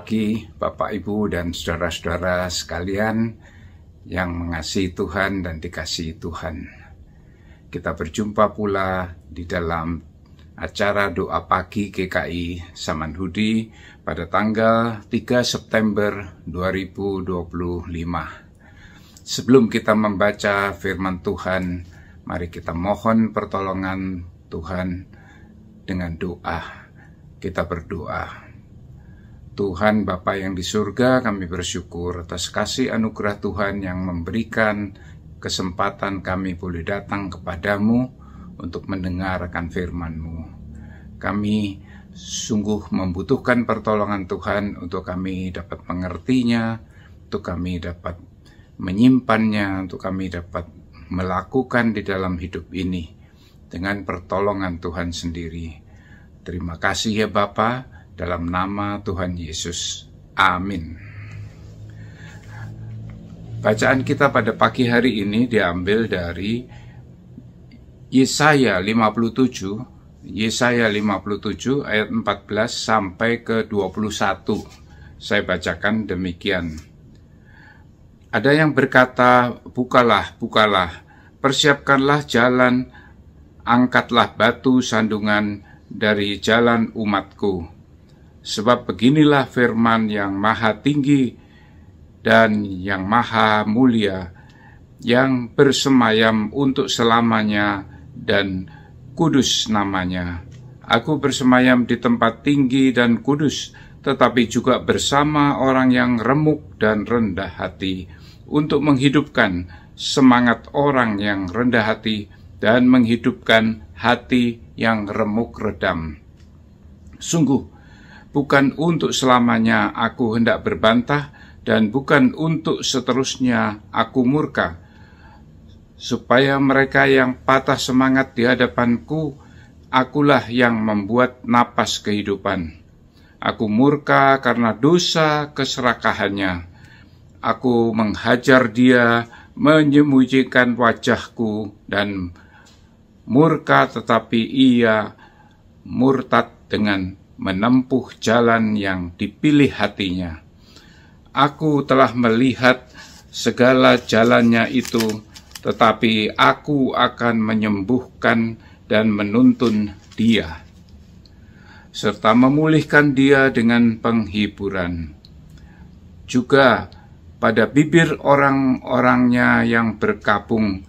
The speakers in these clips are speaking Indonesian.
pagi Bapak Ibu dan saudara-saudara sekalian yang mengasihi Tuhan dan dikasihi Tuhan. Kita berjumpa pula di dalam acara doa pagi GKI Samanhudi pada tanggal 3 September 2025. Sebelum kita membaca firman Tuhan, mari kita mohon pertolongan Tuhan dengan doa. Kita berdoa. Tuhan Bapa yang di surga, kami bersyukur atas kasih anugerah Tuhan yang memberikan kesempatan kami boleh datang kepadamu untuk mendengarkan firman-Mu. Kami sungguh membutuhkan pertolongan Tuhan untuk kami dapat mengertinya, untuk kami dapat menyimpannya, untuk kami dapat melakukan di dalam hidup ini dengan pertolongan Tuhan sendiri. Terima kasih ya Bapa. Dalam nama Tuhan Yesus. Amin. Bacaan kita pada pagi hari ini diambil dari Yesaya 57 ayat 14 sampai ke 21. Saya bacakan demikian. Ada yang berkata, bukalah, bukalah, persiapkanlah jalan, angkatlah batu sandungan dari jalan umatku. Sebab beginilah firman yang maha tinggi dan yang maha mulia, yang bersemayam untuk selamanya dan kudus namanya. Aku bersemayam di tempat tinggi dan kudus, tetapi juga bersama orang yang remuk dan rendah hati, untuk menghidupkan semangat orang yang rendah hati dan menghidupkan hati yang remuk redam. Sungguh, bukan untuk selamanya aku hendak berbantah, dan bukan untuk seterusnya aku murka, supaya mereka yang patah semangat di hadapanku, akulah yang membuat napas kehidupan. Aku murka karena dosa keserakahannya. Aku menghajar dia, menyembunyikan wajahku, dan murka, tetapi ia murtad dengan menempuh jalan yang dipilih hatinya. Aku telah melihat segala jalannya itu, tetapi aku akan menyembuhkan dan menuntun dia, serta memulihkan dia dengan penghiburan. Juga pada bibir orang-orangnya yang berkabung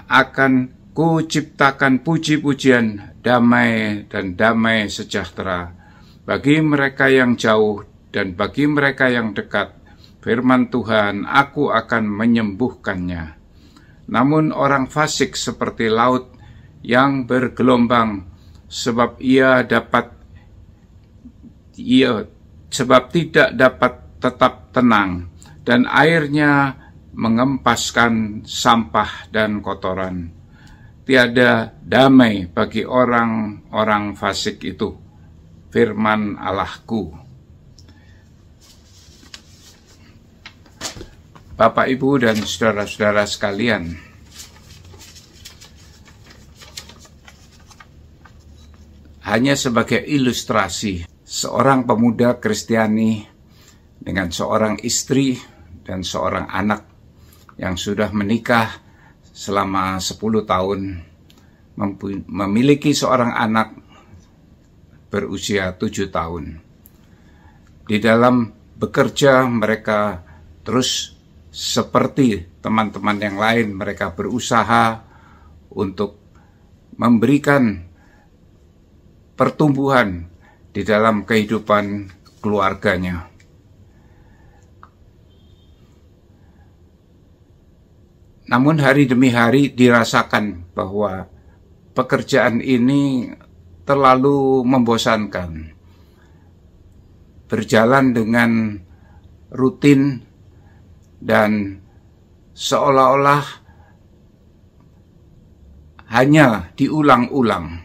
akan Kuciptakan puji-pujian, damai dan damai sejahtera bagi mereka yang jauh dan bagi mereka yang dekat. Firman Tuhan, aku akan menyembuhkannya. Namun orang fasik seperti laut yang bergelombang, sebab tidak dapat tetap tenang, dan airnya mengempaskan sampah dan kotoran. Tiada damai bagi orang-orang fasik itu. Firman Allahku. Bapak, Ibu, dan saudara-saudara sekalian, hanya sebagai ilustrasi, seorang pemuda Kristiani dengan seorang istri dan seorang anak yang sudah menikah selama 10 tahun, memiliki seorang anak berusia 7 tahun. Di dalam bekerja mereka terus seperti teman-teman yang lain, mereka berusaha untuk memberikan pertumbuhan di dalam kehidupan keluarganya. Namun hari demi hari dirasakan bahwa pekerjaan ini terlalu membosankan. Berjalan dengan rutin dan seolah-olah hanya diulang-ulang.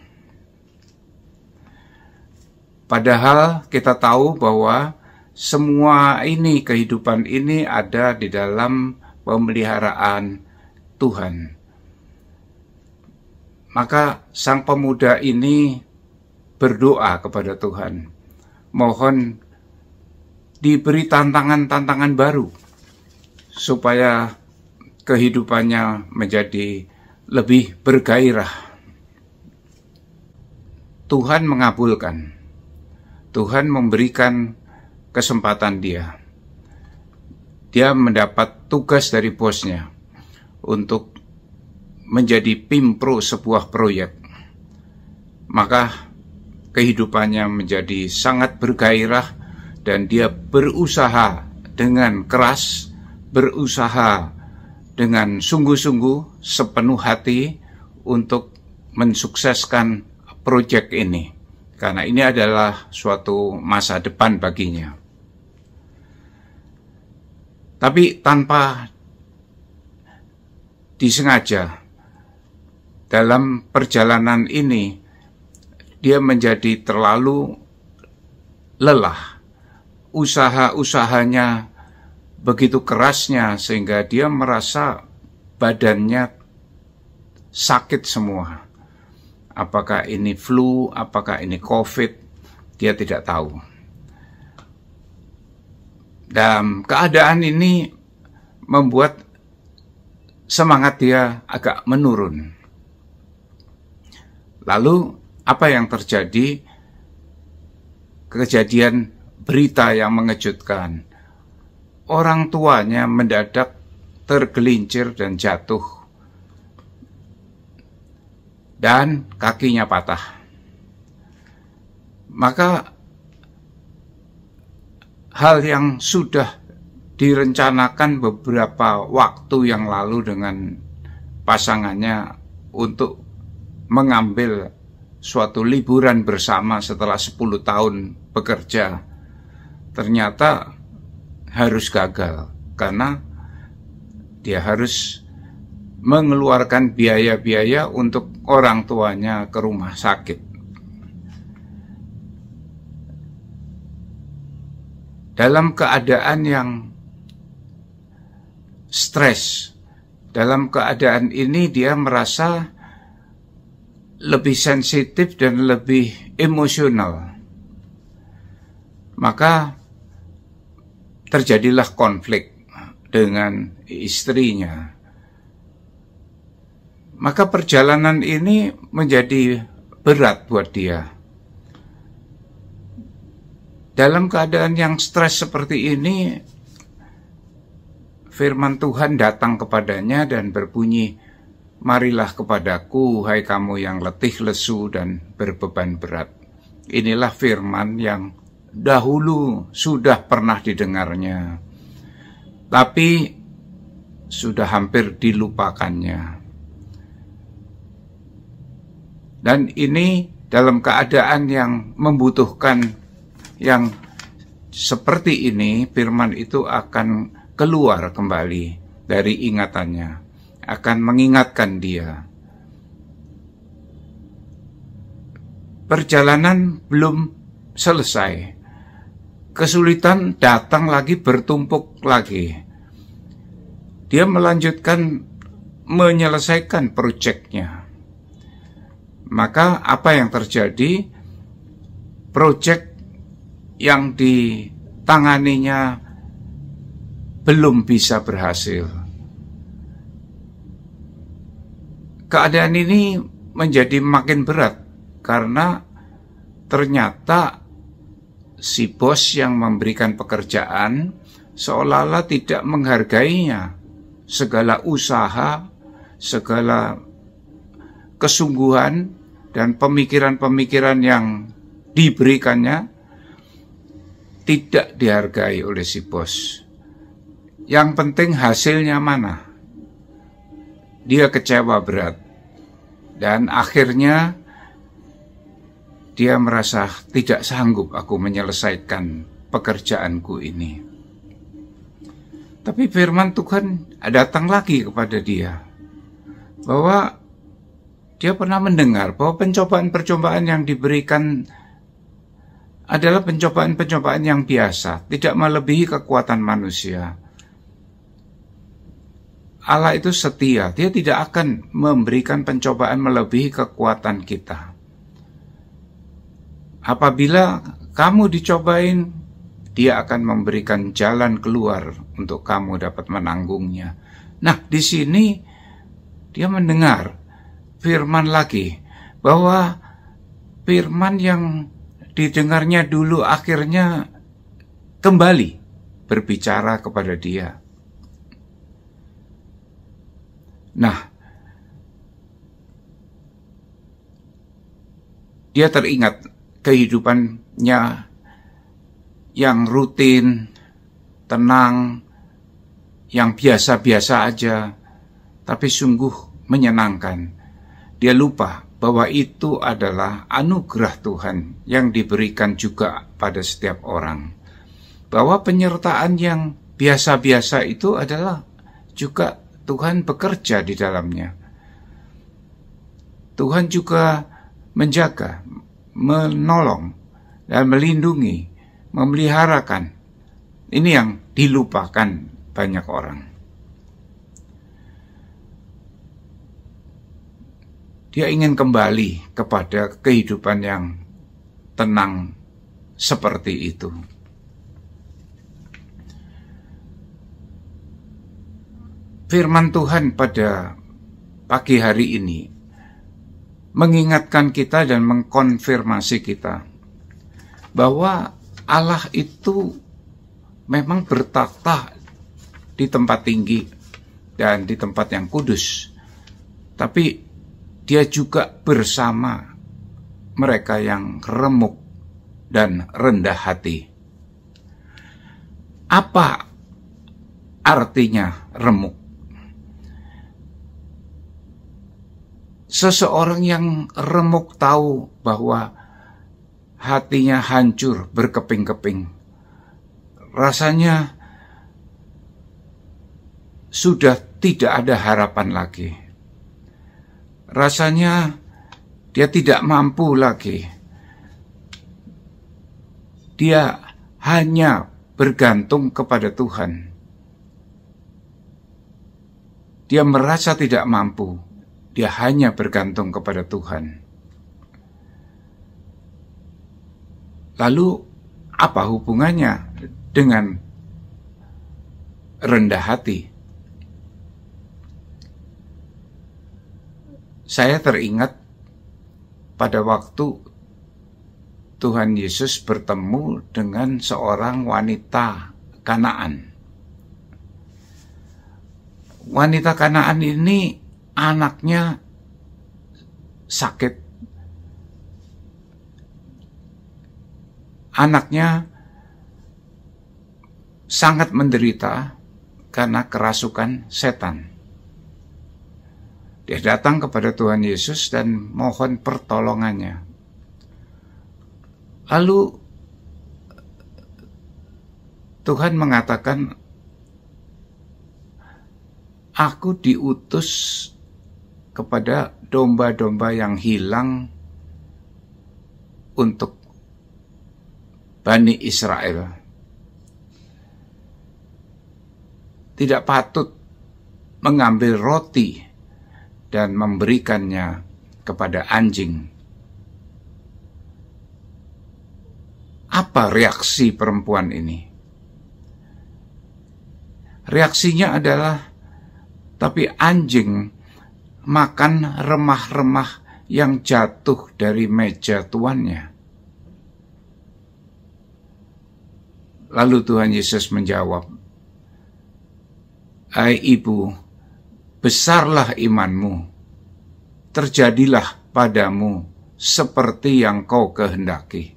Padahal kita tahu bahwa semua ini, kehidupan ini ada di dalam pemeliharaan Tuhan. Maka sang pemuda ini berdoa kepada Tuhan, mohon diberi tantangan-tantangan baru supaya kehidupannya menjadi lebih bergairah. Tuhan mengabulkan. Tuhan memberikan kesempatan dia. Dia mendapat tugas dari bosnya untuk menjadi pimpro sebuah proyek. Maka kehidupannya menjadi sangat bergairah dan dia berusaha dengan keras, berusaha dengan sungguh-sungguh sepenuh hati untuk mensukseskan proyek ini. Karena ini adalah suatu masa depan baginya. Tapi tanpa disengaja, dalam perjalanan ini, dia menjadi terlalu lelah. Usaha-usahanya begitu kerasnya sehingga dia merasa badannya sakit semua. Apakah ini flu, apakah ini COVID, dia tidak tahu. Dan keadaan ini membuat semangat dia agak menurun. Lalu apa yang terjadi? Kejadian berita yang mengejutkan. Orang tuanya mendadak tergelincir dan jatuh. Dan kakinya patah. Maka hal yang sudah direncanakan beberapa waktu yang lalu dengan pasangannya untuk mengambil suatu liburan bersama setelah 10 tahun bekerja, ternyata harus gagal karena dia harus mengeluarkan biaya-biaya untuk orang tuanya ke rumah sakit. Dalam keadaan yang stres, dalam keadaan ini dia merasa lebih sensitif dan lebih emosional. Maka terjadilah konflik dengan istrinya. Maka perjalanan ini menjadi berat buat dia. Dalam keadaan yang stres seperti ini, firman Tuhan datang kepadanya dan berbunyi, "Marilah kepadaku, hai kamu yang letih lesu dan berbeban berat." Inilah firman yang dahulu sudah pernah didengarnya, tapi sudah hampir dilupakannya. Dan ini dalam keadaan yang membutuhkan yang seperti ini, firman itu akan keluar kembali dari ingatannya, akan mengingatkan dia. Perjalanan belum selesai, kesulitan datang lagi, bertumpuk lagi. Dia melanjutkan menyelesaikan proyeknya. Maka apa yang terjadi? Proyek yang ditanganinya belum bisa berhasil. Keadaan ini menjadi makin berat karena ternyata si bos yang memberikan pekerjaan seolah-olah tidak menghargainya. Segala usaha, segala kesungguhan dan pemikiran-pemikiran yang diberikannya tidak dihargai oleh si bos. Yang penting hasilnya mana? Dia kecewa berat. Dan akhirnya dia merasa tidak sanggup aku menyelesaikan pekerjaanku ini. Tapi firman Tuhan datang lagi kepada dia, bahwa dia pernah mendengar bahwa pencobaan-percobaan yang diberikan adalah pencobaan-pencobaan yang biasa, tidak melebihi kekuatan manusia. Allah itu setia, dia tidak akan memberikan pencobaan melebihi kekuatan kita. Apabila kamu dicobain, Dia akan memberikan jalan keluar untuk kamu dapat menanggungnya. Nah, di sini dia mendengar firman lagi, bahwa firman yang didengarnya dulu akhirnya kembali berbicara kepada dia. Nah, dia teringat kehidupannya yang rutin, tenang, yang biasa-biasa aja, tapi sungguh menyenangkan. Dia lupa bahwa itu adalah anugerah Tuhan yang diberikan juga pada setiap orang. Bahwa penyertaan yang biasa-biasa itu adalah juga Tuhan bekerja di dalamnya. Tuhan juga menjaga, menolong, dan melindungi, memeliharakan. Ini yang dilupakan banyak orang. Dia ingin kembali kepada kehidupan yang tenang seperti itu. Firman Tuhan pada pagi hari ini mengingatkan kita dan mengkonfirmasi kita bahwa Allah itu memang bertahta di tempat tinggi dan di tempat yang kudus, tapi Dia juga bersama mereka yang remuk dan rendah hati. Apa artinya remuk? Seseorang yang remuk tahu bahwa hatinya hancur berkeping-keping. Rasanya sudah tidak ada harapan lagi. Rasanya dia tidak mampu lagi. Dia hanya bergantung kepada Tuhan. Dia merasa tidak mampu. Dia hanya bergantung kepada Tuhan. Lalu apa hubungannya dengan rendah hati? Saya teringat pada waktu Tuhan Yesus bertemu dengan seorang wanita Kanaan. Wanita Kanaan ini anaknya sakit. Anaknya sangat menderita karena kerasukan setan. Dia datang kepada Tuhan Yesus dan mohon pertolongannya. Lalu Tuhan mengatakan, aku diutus kepada domba-domba yang hilang untuk Bani Israel. Tidak patut mengambil roti dan memberikannya kepada anjing. Apa reaksi perempuan ini? Reaksinya adalah, tapi anjing makan remah-remah yang jatuh dari meja tuannya. Lalu Tuhan Yesus menjawab, hai ibu, besarlah imanmu, terjadilah padamu seperti yang kau kehendaki.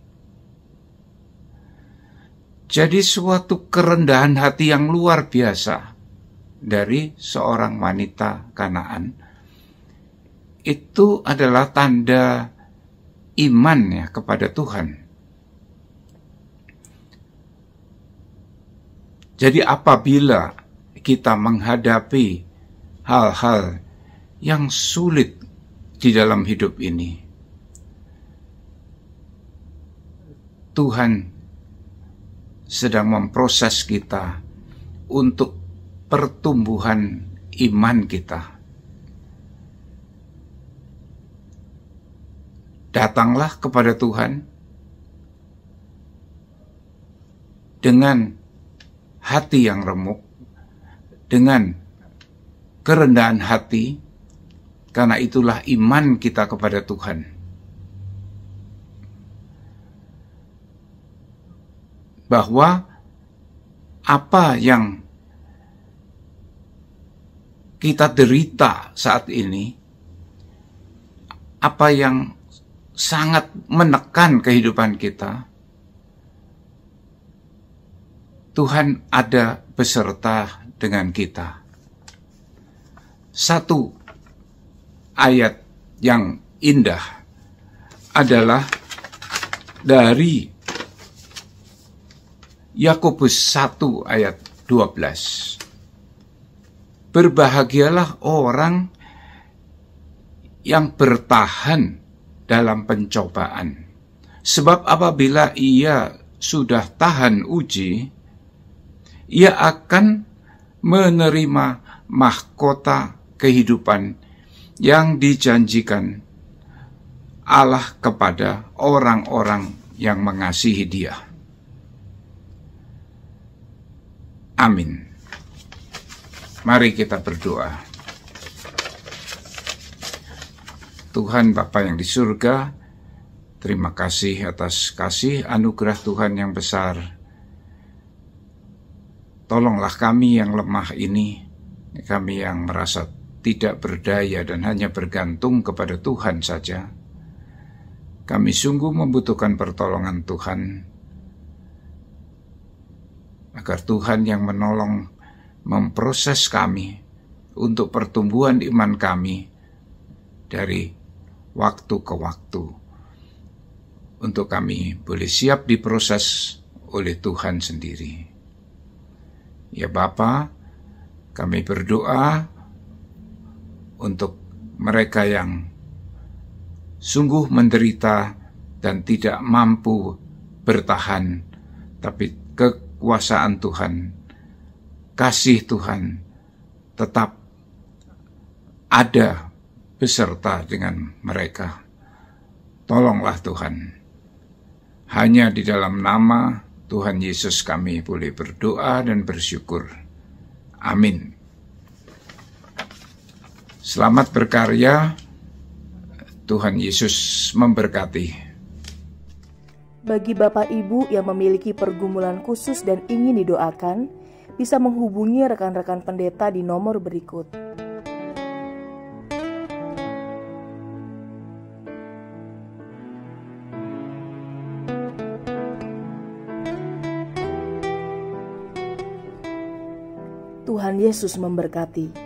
Jadi suatu kerendahan hati yang luar biasa dari seorang wanita Kanaan, itu adalah tanda imannya kepada Tuhan. Jadi apabila kita menghadapi hal-hal yang sulit di dalam hidup ini, Tuhan sedang memproses kita untuk pertumbuhan iman kita. Datanglah kepada Tuhan dengan hati yang remuk, dengan kerendahan hati, karena itulah iman kita kepada Tuhan. Bahwa apa yang kita derita saat ini, apa yang sangat menekan kehidupan kita, Tuhan ada beserta dengan kita. Satu ayat yang indah adalah dari Yakobus 1 ayat 12. Berbahagialah orang yang bertahan dalam pencobaan, sebab apabila ia sudah tahan uji, ia akan menerima mahkota kehidupan yang dijanjikan Allah kepada orang-orang yang mengasihi Dia. Amin. Mari kita berdoa. Tuhan Bapa yang di surga, terima kasih atas kasih anugerah Tuhan yang besar. Tolonglah kami yang lemah ini, kami yang merasa tidak berdaya dan hanya bergantung kepada Tuhan saja. Kami sungguh membutuhkan pertolongan Tuhan, agar Tuhan yang menolong memproses kami untuk pertumbuhan iman kami dari waktu ke waktu, untuk kami boleh siap diproses oleh Tuhan sendiri. Ya Bapa, kami berdoa untuk mereka yang sungguh menderita dan tidak mampu bertahan, tapi kekuasaan Tuhan, kasih Tuhan tetap ada beserta dengan mereka. Tolonglah Tuhan. Hanya di dalam nama Tuhan Yesus kami boleh berdoa dan bersyukur. Amin. Selamat berkarya. Tuhan Yesus memberkati. Bagi Bapak Ibu yang memiliki pergumulan khusus dan ingin didoakan, bisa menghubungi rekan-rekan pendeta di nomor berikut. Tuhan Yesus memberkati.